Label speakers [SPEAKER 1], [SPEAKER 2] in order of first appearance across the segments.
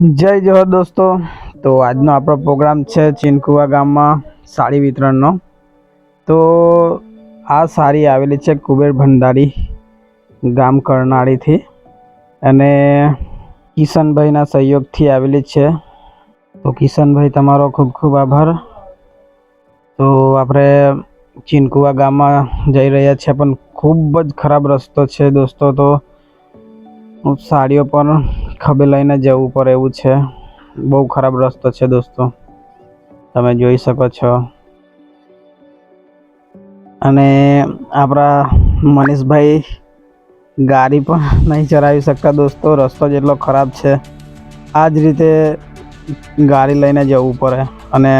[SPEAKER 1] જય જોહર દોસ્તો. તો આજનો આપણો પ્રોગ્રામ છે ચીનકુવા ગામમાં સાડી વિતરણનો. તો આ સાડી આવેલી છે કુબેર ભંડારી ગામ કરનાળીથી અને કિશનભાઈના સહયોગથી આવેલી છે. તો કિશનભાઈ તમારો ખૂબ ખૂબ આભાર. તો આપણે ચીનકુવા ગામમાં જઈ રહ્યા છીએ પણ ખૂબ જ ખરાબ રસ્તો છે દોસ્તો. તો સાડીઓ પણ ખભે લઈને જવું પડે એવું છે. બહુ ખરાબ રસ્તો છે દોસ્તો, તમે જોઈ શકો છો. અને આપણા મનીષભાઈ ગાડી પણ નહીં ચલાવી શકતા દોસ્તો, રસ્તો જેટલો ખરાબ છે. આ જ રીતે ગાડી લઈને જવું પડે અને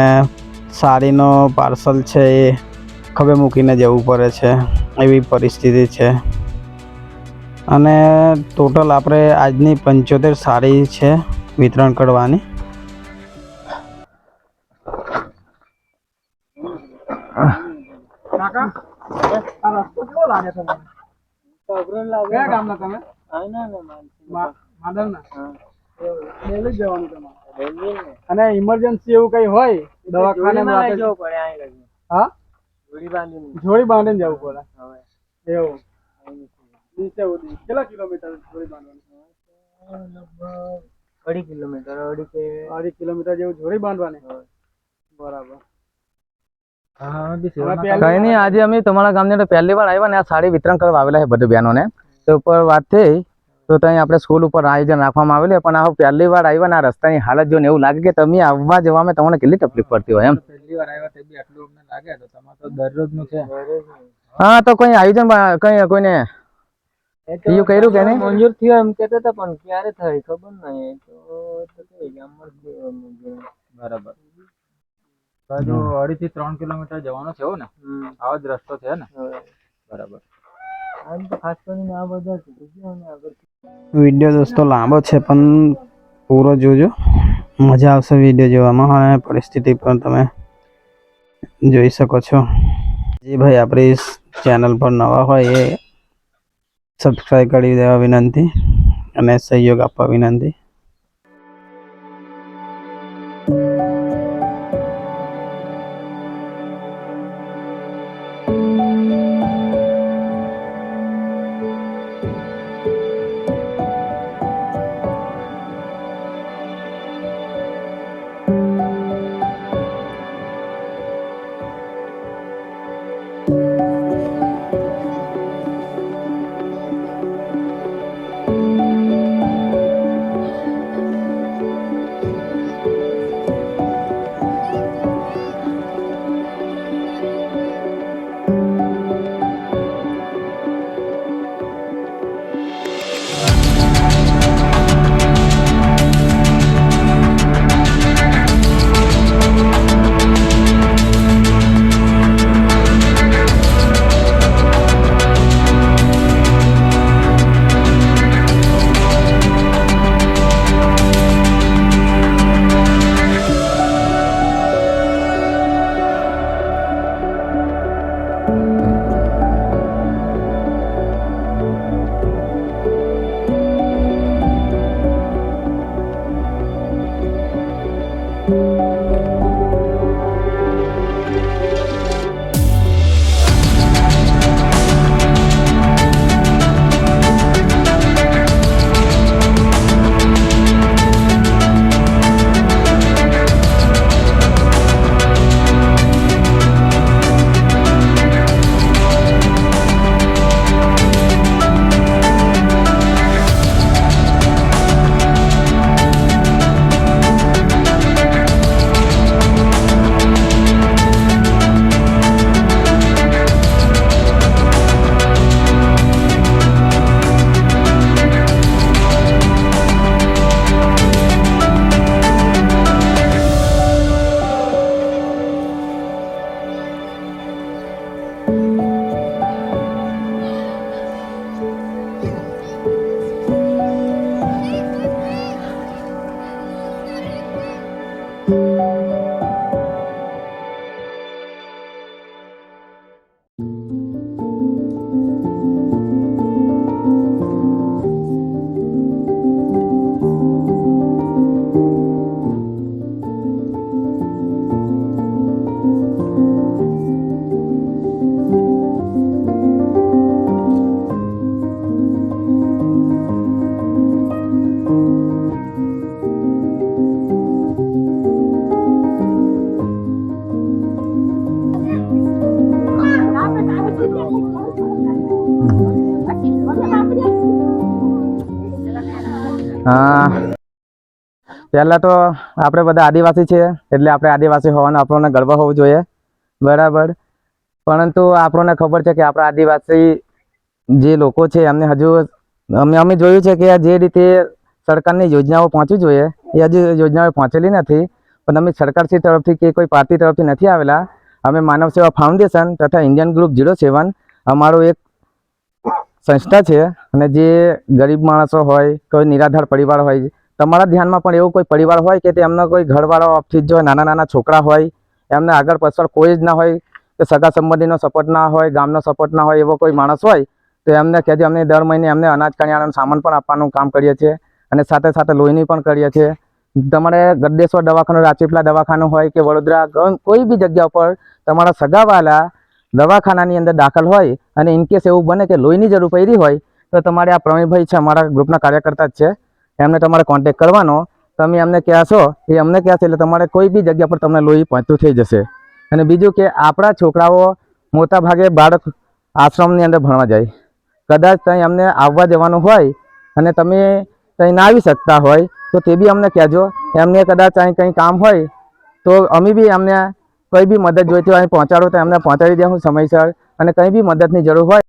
[SPEAKER 1] સાડીનો પાર્સલ છે એ ખભે મૂકીને જવું પડે છે, એવી પરિસ્થિતિ છે. અને ટોટલ આપણે આજની 75 સાડી છે વિતરણ કરવાની.
[SPEAKER 2] કાકા આ રસ્તો કેવો લાગે તમને? અઘરો લાગે. કયા ગામના તમે? માદરના. ડેલી જવાનું તમારે? અને ઇમરજન્સી એવું કઈ હોય દવાખાને માટે જવું પડે અહીં લગી. હા, જોડી બાંધીને જવું પડે. એવું નીચે ઉડી કેટલા કિલોમીટર જોડી બાંધવાની? લગભગ 2.5 કિલોમીટર. 2.5 કિલોમીટર જેવું જોડી બાંધવાની. બરાબર.
[SPEAKER 3] કઈ નહીં, આજે અમે તમારા ગામની પહેલી વાર આવ્યા ને આ સાડી વિતરણ કરવા આવેલા છે બધી બહેનોને. તો ઉપર વાત થઈ તો ત્યાં આપણે સ્કૂલ ઉપર આયોજન રાખવામાં આવેલું, પણ આ પહેલી વાર આવ્યા ને આ રસ્તાની હાલત જોઈને એવું લાગે કે તમે આવવા જવામાં તમને કેટલી તકલીફ પડતી હોય એમ.
[SPEAKER 2] પહેલી વાર આવ્યા તે બી આટલું અમને લાગે તો તમારે તો દરરોજનું છે.
[SPEAKER 3] હા, તો કોઈ આયોજન કોઈને એવું કર્યું કે નહીં?
[SPEAKER 2] મંજૂર થયો એમ કહેતા હતા પણ ક્યારે થઈ ખબર નહીં. બરાબર. બાજુ 2.5 થી 3 કિલોમીટર જવાનું છે ને? આવો જ રસ્તો છે ને? બરાબર. આમ તો ખાસ કરીને આ બધા
[SPEAKER 1] વિડીયો દોસ્તો લાંબો છે પણ પૂરો જોજો, મજા આવશે વિડીયો જોવામાં. અને પરિસ્થિતિ પણ તમે જોઈ શકો છો. જે ભાઈ આપણી ચેનલ પર નવા હોય એ સબસ્ક્રાઈબ કરી દેવા વિનંતી અને સહયોગ આપવા વિનંતી.
[SPEAKER 3] પહેલાં તો આપણે બધા આદિવાસી છીએ એટલે આપણે આદિવાસી હોવાનો આપણને ગર્વ હોવો જોઈએ, બરાબર. પરંતુ આપણને ખબર છે કે આપણા આદિવાસી જે લોકો છે એમને હજુ અમે જોયું છે કે જે રીતે સરકારની યોજનાઓ પહોંચવી જોઈએ એ હજુ યોજનાઓ પહોંચેલી નથી. પણ અમે સરકારશ્રી તરફથી કે કોઈ પાર્ટી તરફથી નથી આવેલા. અમે માનવ સેવા ફાઉન્ડેશન તથા ઇન્ડિયન ગ્રુપ 07 અમારું એક સંસ્થા છે, અને જે ગરીબ માણસો હોય, કોઈ નિરાધાર પરિવાર હોય, તમારા ધ્યાનમાં પણ એવું કોઈ પરિવાર હોય કે તેમનો કોઈ ઘરવાળો ઓફિસ જો નાના નાના છોકરા હોય, એમને આગળ પાછળ કોઈ જ ના હોય, કે સગા સંબંધીનો સપોર્ટ ના હોય, ગામનો સપોર્ટ ના હોય, એવો કોઈ માણસ હોય તો એમને કહેજો. અમને દર મહિને એમને અનાજ કરિયાણાનો સામાન પણ આપવાનું કામ કરીએ છીએ, અને સાથે સાથે લોહીની પણ કરીએ છીએ. તમારે ગદ્દેશ્વર દવાખાનું, રાજપીપળા દવાખાનું હોય કે વડોદરા કોઈ બી જગ્યા ઉપર તમારા સગાવાલા દવાખાનાની અંદર દાખલ હોય અને ઇનકેસ એવું બને કે લોહીની જરૂર પડી હોય તો તમારે આ પ્રવીણભાઈ છે, અમારા ગ્રુપના કાર્યકર્તા જ છે, એમને તમારે કોન્ટેક કરવાનો. તમે એમને કહેશો, એ અમને કહેશે એટલે તમારે કોઈ બી જગ્યા પર તમને લોહી પહોંચતું થઈ જશે. અને બીજું કે આપણા છોકરાઓ મોટા ભાગે બાળક આશ્રમની અંદર ભણવા જાય. કદાચ ત્યાં અમને આવવા જવાનું હોય અને તમે કંઈ ના આવી શકતા હોય તો તે બી અમને કહેજો. એમને કદાચ અહીં કંઈ કામ હોય તો અમે બી અમને કંઈ બી મદદ જોઈતી હોય અહીં પહોંચાડો તો એમને પહોંચાડી દઉં સમયસર. અને કંઈ બી મદદની જરૂર હોય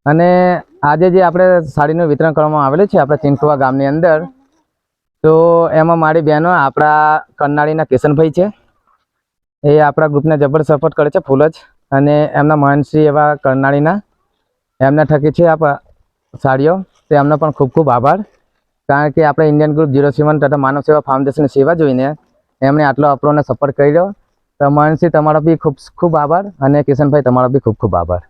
[SPEAKER 3] અને આજે જે આપણે સાડીનું વિતરણ કરવામાં આવેલું છે આપણા ચીનકુવા ગામની અંદર, તો એમાં મારી બહેનો આપણા કરનાળીના કિશનભાઈ છે, એ આપણા ગ્રુપને જબર સપોર્ટ કરે છે ફૂલ જ, અને એમના મહંતશ્રી એવા કરનાળીના એમના થકી છે આપ સાડીઓ, તો એમનો પણ ખૂબ ખૂબ આભાર. કારણ કે આપણે ઇન્ડિયન ગ્રુપ 071 તથા માનવ સેવા ફાઉન્ડેશનની સેવા જોઈને એમણે આટલો આપણને સપોર્ટ કર્યો. તો મહંતશ્રી તમારો બી ખૂબ ખૂબ આભાર, અને કિશનભાઈ તમારો બી ખૂબ ખૂબ આભાર.